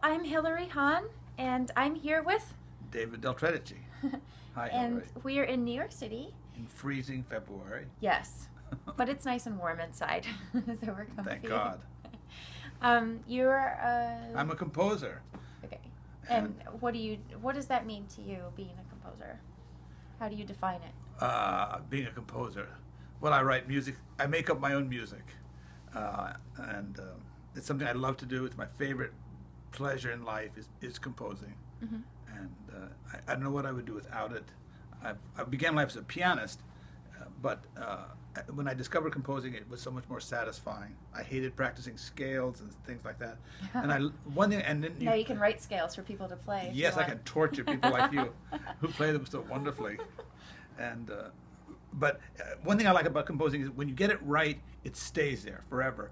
I'm Hilary Hahn, and I'm here with David Del Tredici. Hi, and Hilary. we are in New York City. In freezing February. Yes, but it's nice and warm inside, so we're comfy. Thank God. You're I'm a composer. okay. And what does that mean to you, being a composer? How do you define it? Being a composer. Well, I write music. I make up my own music. And it's something I love to do. It's my favorite pleasure in life is composing. Mm-hmm. And I don't know what I would do without it. I began life as a pianist, but when I discovered composing, it was so much more satisfying. I hated practicing scales and things like that. And one thing, and then now you can write scales for people to play. Yes, I can torture people like you who play them so wonderfully. And but one thing I like about composing is when you get it right, it stays there forever.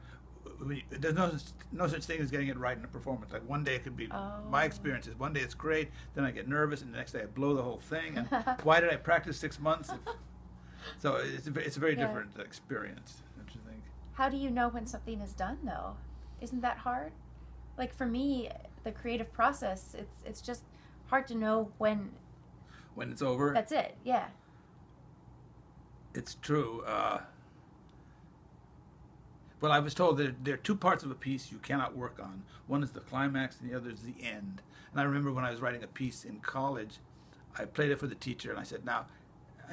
There's no such thing as getting it right in a performance. Like one day it could be, my experience is one day it's great, then I get nervous, and the next day I blow the whole thing. And why did I practice 6 months? So it's a very different experience, don't you think? How do you know when something is done, though? Isn't that hard? Like for me, the creative process, it's just hard to know when it's over. That's it. Yeah. It's true. Well, I was told that there are two parts of a piece you cannot work on. One is the climax, and the other is the end. And I remember when I was writing a piece in college, I played it for the teacher, and I said, I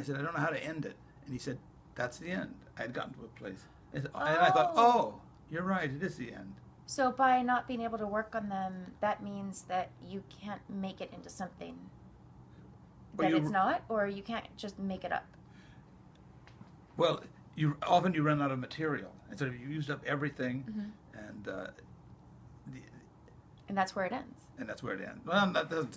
don't know how to end it. And he said, that's the end. I had gotten to a place. And I thought, oh, you're right, it is the end. So by not being able to work on them, that means that you can't make it into something that it's not, or you can't just make it up? Well, often you run out of material, and so you used up everything, and that's where it ends. And that's where it ends. Well,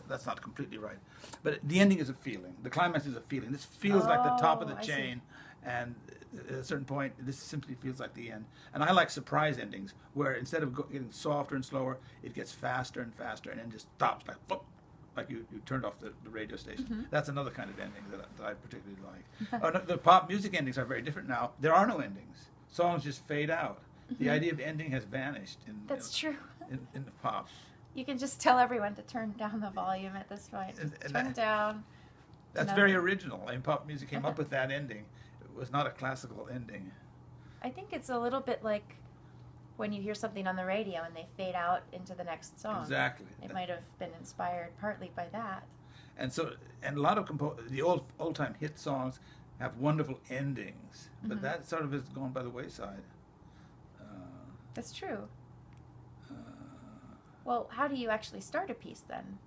that's not completely right, but the ending is a feeling. The climax is a feeling. This feels like the top of the chain, and at a certain point, this simply feels like the end. And I like surprise endings, where instead of getting softer and slower, it gets faster and faster, and then just stops like you turned off the radio station. Mm-hmm. That's another kind of ending that I particularly like. The pop music endings are very different now. There are no endings. Songs just fade out. Mm-hmm. The idea of ending has vanished. That's true. In the pop. You can just tell everyone to turn down the volume at this point. Turn it down. That's very original. And pop music came up with that ending. It was not a classical ending. I think it's a little bit like when you hear something on the radio and they fade out into the next song. Exactly. It might have been inspired partly by that. And a lot of the old time hit songs have wonderful endings, but that sort of has gone by the wayside. That's true. Well, how do you actually start a piece then?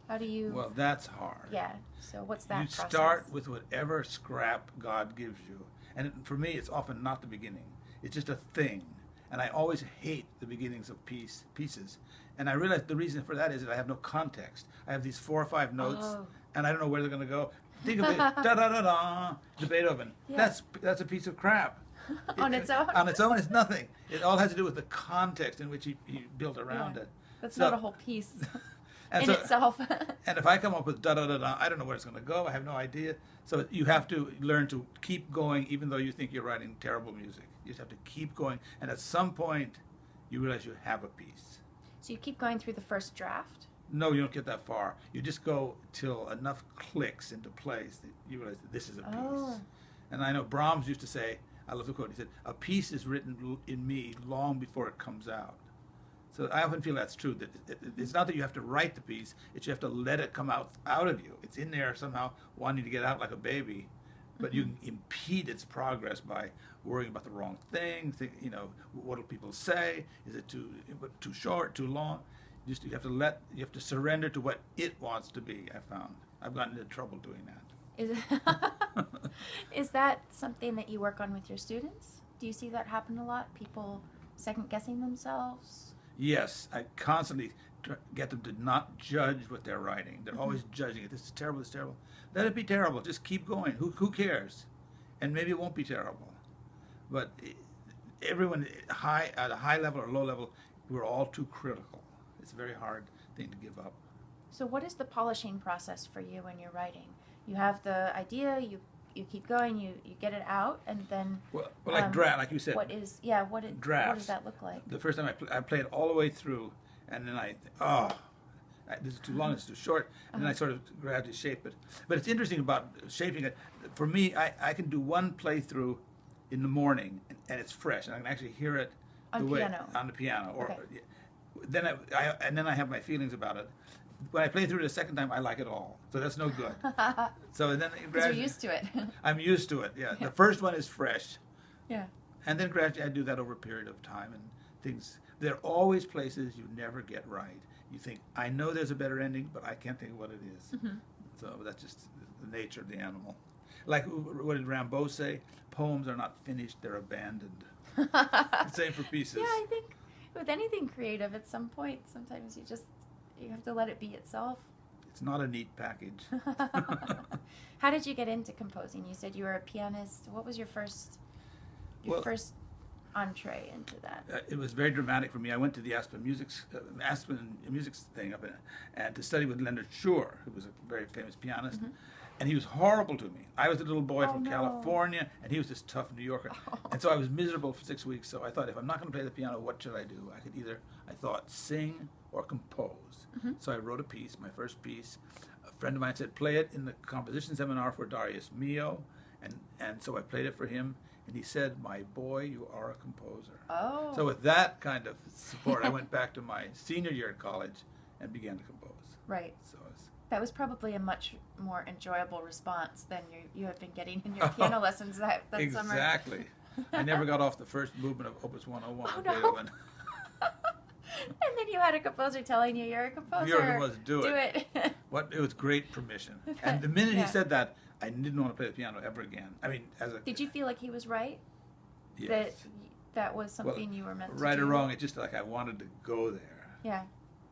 How do you? Well, that's hard. Yeah. So what's that process? You start with whatever scrap God gives you, and for me, it's often not the beginning. It's just a thing. And I always hate the beginnings of pieces. And I realize the reason for that is that I have no context. I have these 4 or 5 notes, and I don't know where they're going to go. Think of it, da-da-da-da, the Beethoven. Yeah. That's a piece of crap. On its own? On its own, it's nothing. It all has to do with the context in which he built around it. That's not a whole piece in so, itself. And if I come up with da-da-da-da, I don't know where it's going to go. I have no idea. So you have to learn to keep going even though you think you're writing terrible music. You just have to keep going. And at some point, you realize you have a piece. So you keep going through the first draft? No, you don't get that far. You just go till enough clicks into place that you realize that this is a piece. And I know Brahms used to say, I love the quote, he said, a piece is written in me long before it comes out. So I often feel that's true. That it's not that you have to write the piece; it's you have to let it come out of you. It's in there somehow, wanting to get out like a baby, but you can impede its progress by worrying about the wrong thing. What will people say? Is it too short, too long? You have to surrender to what it wants to be. I found I've gotten into trouble doing that. Is that something that you work on with your students? Do you see that happen a lot? People second guessing themselves? Yes, I constantly get them to not judge what they're writing. They're always judging it. This is terrible, this is terrible. Let it be terrible. Just keep going. Who cares? And maybe it won't be terrible. But everyone at a high level or low level, we're all too critical. It's a very hard thing to give up. So what is the polishing process for you when you're writing? You have the idea, you keep going, you get it out, and then like draft, like you said. What does that look like? The first time I play it all the way through, and then I think, oh, this is too long, it's too short, and then I sort of gradually shape it. But it's interesting about shaping it. For me, I can do one playthrough in the morning, and it's fresh, and I can actually hear it on the piano. Or Okay. then I have my feelings about it. When I play through it a second time, I like it all, so that's no good. So then Because you're used to it. I'm used to it. Yeah, the first one is fresh. Yeah. And then gradually I do that over a period of time, and things. There are always places you never get right. You think, I know there's a better ending, but I can't think of what it is. So that's just the nature of the animal. Like, what did Rimbaud say? Poems are not finished, they're abandoned. Same for pieces. Yeah, I think with anything creative, at some point, sometimes you have to let it be itself. It's not a neat package. How did you get into composing? You said you were a pianist. What was your first entree into that? It was very dramatic for me. I went to the Aspen Music thing and to study with Leonard Shure, who was a very famous pianist. And he was horrible to me. I was a little boy from California, and he was this tough New Yorker. And so I was miserable for 6 weeks. So I thought, if I'm not going to play the piano, what should I do? I could either, sing or compose. So I wrote a piece, my first piece. A friend of mine said, play it in the composition seminar for Darius Milhaud. And so I played it for him. And he said, my boy, you are a composer. Oh. So with that kind of support, I went back to my senior year at college and began to compose. Right. So that was probably a much more enjoyable response than you have been getting in your piano lessons that summer. Exactly. I never got off the first movement of Opus 101. Oh, no. And then you had a composer telling you, you're a composer. Your composer, do it. It was great permission. And the minute he said that, I didn't want to play the piano ever again. I mean, Did you feel like he was right? Yes. That was something you were meant to do? Right or wrong, it's just like I wanted to go there. Yeah.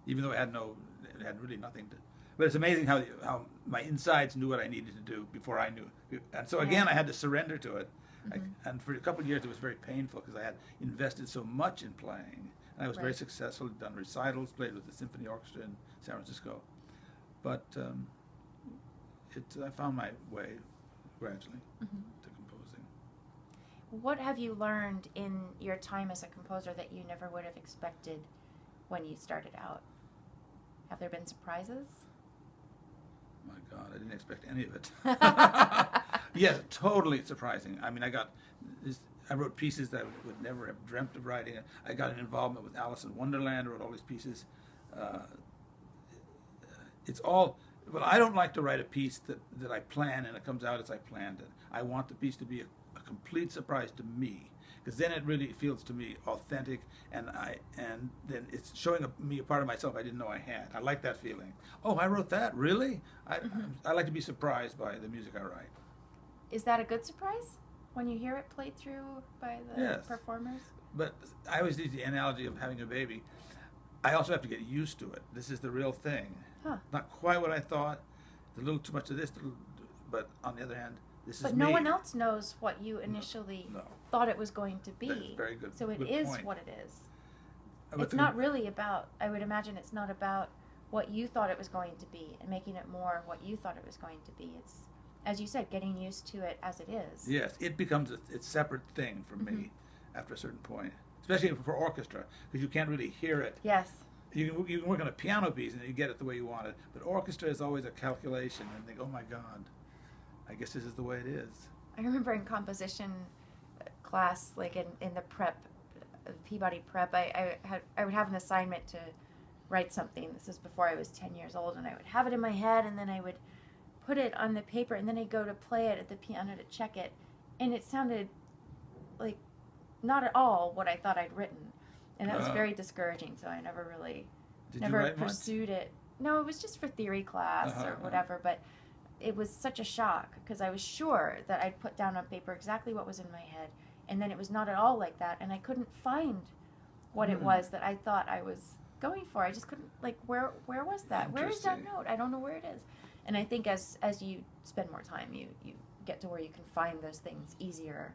Even though it had really nothing to. But it's amazing how my insides knew what I needed to do before I knew. And so again, I had to surrender to it. And for a couple of years, it was very painful because I had invested so much in playing. And I was very successful, done recitals, played with the symphony orchestra in San Francisco. But I found my way gradually to composing. What have you learned in your time as a composer that you never would have expected when you started out? Have there been surprises? My God, I didn't expect any of it. Yes, totally surprising. I mean, I wrote pieces that I would never have dreamt of writing. I got an involvement with Alice in Wonderland, wrote all these pieces. It's all, well, I don't like to write a piece that I plan and it comes out as I planned it. I want the piece to be a complete surprise to me, because then it really feels to me authentic, and then it's showing me a part of myself I didn't know I had. I like that feeling. Oh, I wrote that? Really? I like to be surprised by the music I write. Is that a good surprise when you hear it played through by the performers? But I always use the analogy of having a baby. I also have to get used to it. This is the real thing. Not quite what I thought. There's a little too much of this, but on the other hand, this is me. But no one else knows what you initially thought it was going to be. That's very good. So it good is point. what it is. It's not really about, I would imagine it's not about what you thought it was going to be and making it more what you thought it was going to be. It's, as you said, getting used to it as it is. Yes, it becomes a separate thing for me after a certain point, especially for orchestra, because you can't really hear it. Yes. You can work on a piano piece and you get it the way you want it, but orchestra is always a calculation, and think, oh my God, I guess this is the way it is. I remember in composition class, like in the prep, Peabody prep, I would have an assignment to write something. This was before I was 10 years old, and I would have it in my head, and then I would put it on the paper, and then I'd go to play it at the piano to check it, and it sounded like not at all what I thought I'd written. And that was very discouraging, so I never really pursued it. No, it was just for theory class or whatever, but it was such a shock because I was sure that I'd put down on paper exactly what was in my head, and then it was not at all like that, and I couldn't find what it was that I thought I was going for. I just couldn't, like, where was that? Where is that note? I don't know where it is. And I think as you spend more time, you get to where you can find those things easier.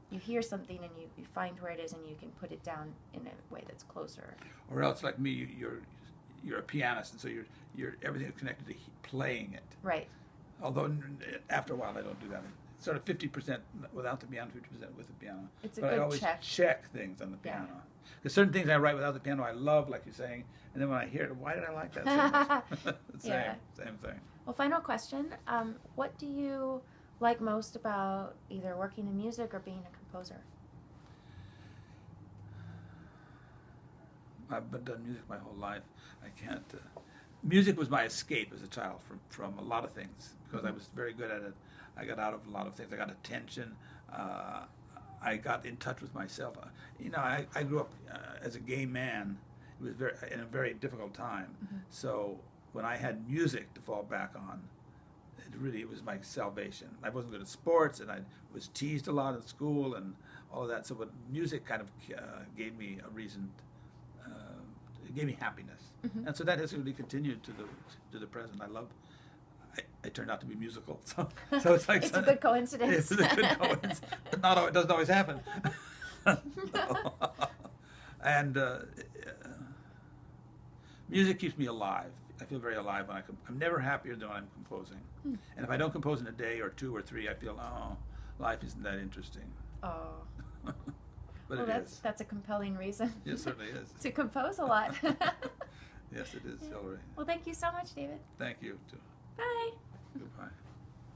You hear something and you find where it is and you can put it down in a way that's closer. Or else, like me, you're a pianist, and so you're everything is connected to playing it. Right. Although after a while I don't do that. It's sort of 50% without the piano, 50% with the piano. It's a but good I always check. check things on the piano. Because certain things I write without the piano I love, like you're saying, and then when I hear it, why did I like that so much? Same thing. Well, final question. What do you like most about either working in music or being a composer? I've done music my whole life. I can't. Music was my escape as a child from a lot of things because I was very good at it. I got out of a lot of things. I got attention. I got in touch with myself. I grew up as a gay man. It was in a very difficult time. Mm-hmm. So when I had music to fall back on, it was my salvation. I wasn't good at sports, and I was teased a lot at school and all of that. So but music kind of gave me a reason. It gave me happiness, mm-hmm. and so that has really continued to the present. I turned out to be musical, so it's like it's a good coincidence. It's a good coincidence, but it doesn't always happen. And music keeps me alive. I feel very alive when I'm never happier than when I'm composing. And if I don't compose in a day or 2 or 3, I feel life isn't that interesting. Oh. But well, that's a compelling reason. It certainly is. To compose a lot. Yes, it is, Hilary. Well, thank you so much, David. Thank you, too. Bye. Goodbye.